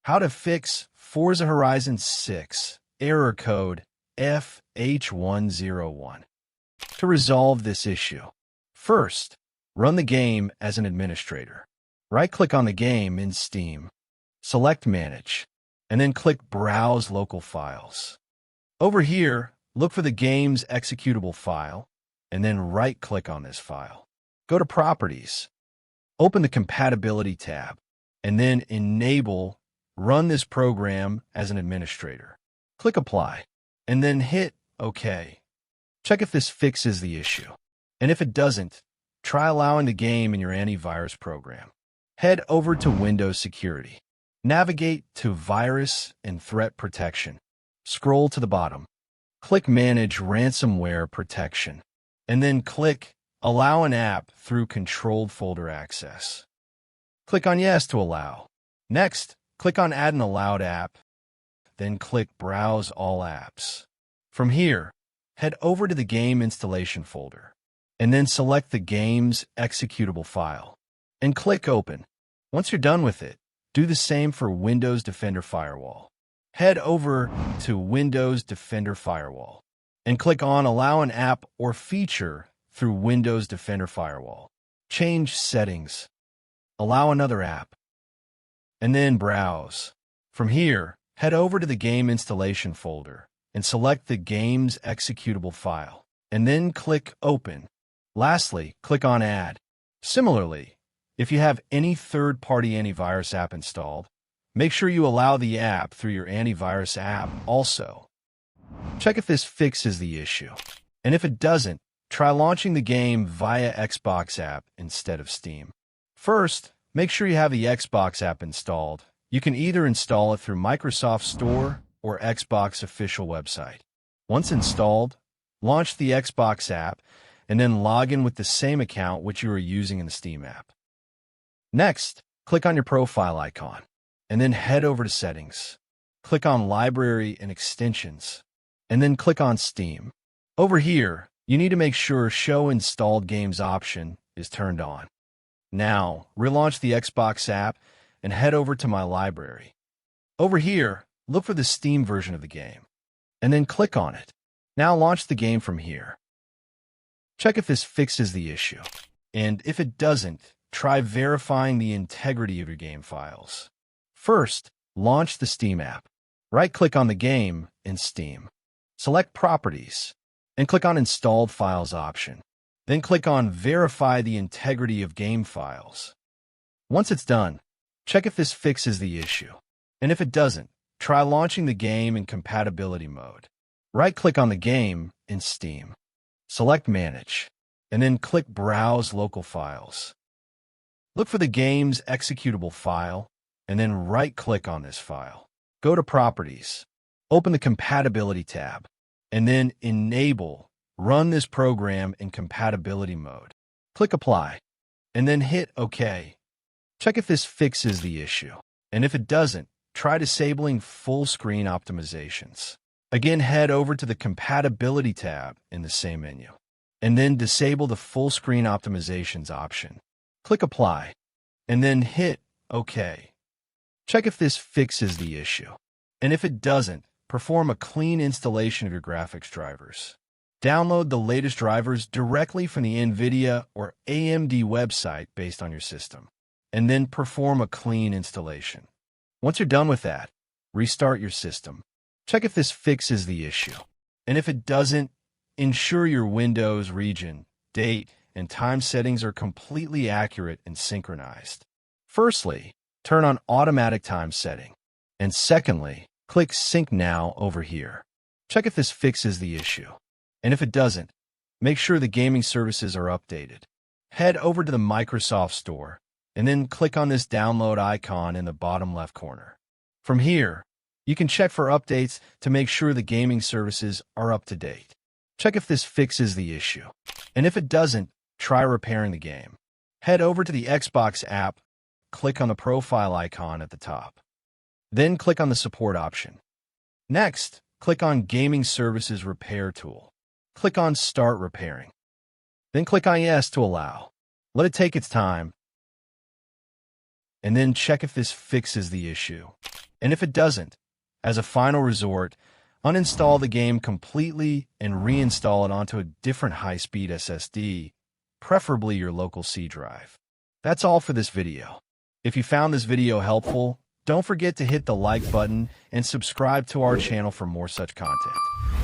How to fix Forza Horizon 6 error code FH101. To resolve this issue, first, run the game as an administrator. Right-click on the game in Steam, select Manage, and then click Browse Local Files. Over here, look for the game's executable file, and then right-click on this file. Go to Properties, open the Compatibility tab, and then enable Run this program as an administrator. Click Apply, and then hit OK. Check if this fixes the issue. And if it doesn't, try allowing the game in your antivirus program. Head over to Windows Security. Navigate to Virus and Threat Protection. Scroll to the bottom. Click Manage Ransomware Protection, and then click Allow an app through controlled folder access. Click on Yes to allow. Next, click on Add an allowed app, then click Browse all apps. From here, head over to the game installation folder, and then select the game's executable file, and click Open. Once you're done with it, do the same for Windows Defender Firewall. Head over to Windows Defender Firewall, and click on Allow an app or feature through Windows Defender Firewall. Change settings. Allow another app, and then Browse. From here, head over to the game installation folder and select the game's executable file, and then click Open. Lastly, click on Add. Similarly, if you have any third-party antivirus app installed, make sure you allow the app through your antivirus app also. Check if this fixes the issue. And if it doesn't, try launching the game via Xbox app instead of Steam. First, make sure you have the Xbox app installed. You can either install it through Microsoft Store or Xbox official website. Once installed, launch the Xbox app and then log in with the same account which you are using in the Steam app. Next, click on your profile icon and then head over to Settings. Click on Library and Extensions, and then click on Steam. Over here, you need to make sure Show Installed Games option is turned on. Now, relaunch the Xbox app and head over to My Library. Over here, look for the Steam version of the game, and then click on it. Now launch the game from here. Check if this fixes the issue, and if it doesn't, try verifying the integrity of your game files. First, launch the Steam app. Right-click on the game in Steam. Select Properties, and click on Installed Files option. Then click on Verify the integrity of game files. Once it's done, check if this fixes the issue. And if it doesn't, try launching the game in compatibility mode. Right-click on the game in Steam. Select Manage, and then click Browse Local Files. Look for the game's executable file, and then right-click on this file. Go to Properties, open the Compatibility tab, and then enable Run this program in compatibility mode. Click Apply, and then hit OK. Check if this fixes the issue. And if it doesn't, try disabling full screen optimizations. Again, head over to the Compatibility tab in the same menu, and then disable the full screen optimizations option. Click Apply, and then hit OK. Check if this fixes the issue. And if it doesn't, perform a clean installation of your graphics drivers. Download the latest drivers directly from the NVIDIA or AMD website based on your system, and then perform a clean installation. Once you're done with that, restart your system. Check if this fixes the issue. And if it doesn't, ensure your Windows region, date, and time settings are completely accurate and synchronized. Firstly, turn on Automatic Time Setting. And secondly, click Sync Now over here. Check if this fixes the issue. And if it doesn't, make sure the gaming services are updated. Head over to the Microsoft Store, and then click on this download icon in the bottom left corner. From here, you can check for updates to make sure the gaming services are up to date. Check if this fixes the issue. And if it doesn't, try repairing the game. Head over to the Xbox app, click on the profile icon at the top. Then click on the Support option. Next, click on Gaming Services Repair Tool. Click on Start Repairing. Then click on Yes to allow. Let it take its time, and then check if this fixes the issue. And if it doesn't, as a final resort, uninstall the game completely and reinstall it onto a different high-speed SSD, preferably your local C drive. That's all for this video. If you found this video helpful, don't forget to hit the like button and subscribe to our channel for more such content.